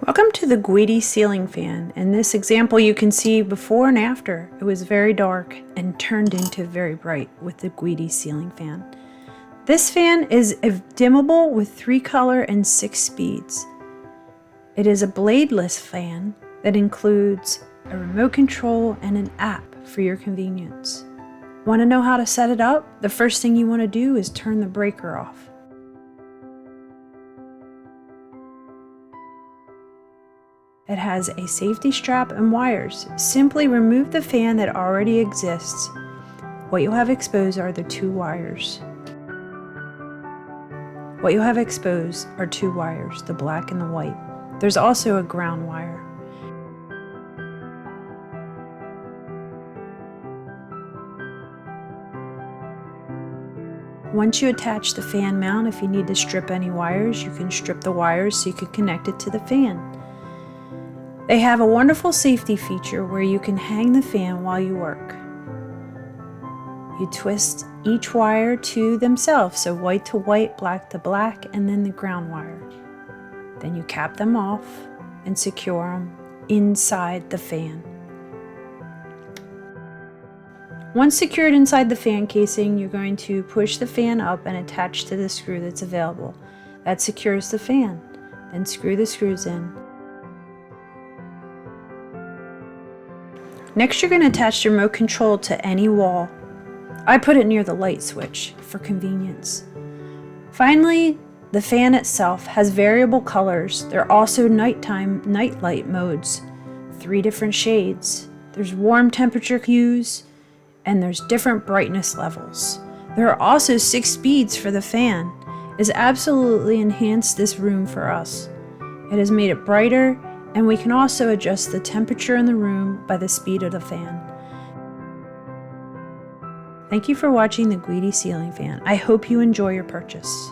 Welcome to the Gueudy ceiling fan. In this example you can see before and after. It was very dark and turned into very bright with the Gueudy ceiling fan. This fan is a dimmable with 3 color and 6 speeds. It is a bladeless fan that includes a remote control and an app for your convenience. Want to know how to set it up? The first thing you want to do is turn the breaker off. It has a safety strap and wires. Simply remove the fan that already exists. What you'll have exposed are the 2 wires. What you'll have exposed are 2 wires, the black and the white. There's also a ground wire. Once you attach the fan mount, if you need to strip any wires, you can strip the wires so you can connect it to the fan. They have a wonderful safety feature where you can hang the fan while you work. You twist each wire to themselves, so white to white, black to black, and then the ground wire. Then you cap them off and secure them inside the fan. Once secured inside the fan casing, you're going to push the fan up and attach to the screw that's available. That secures the fan. Then screw the screws in. Next, you're going to attach the remote control to any wall. I put it near the light switch for convenience. Finally, the fan itself has variable colors. There are also nighttime night light modes, 3 different shades. There's warm temperature hues, and there's different brightness levels. There are also 6 speeds for the fan. It has absolutely enhanced this room for us. It has made it brighter, and we can also adjust the temperature in the room by the speed of the fan. Thank you for watching the Gueudy ceiling fan. I hope you enjoy your purchase.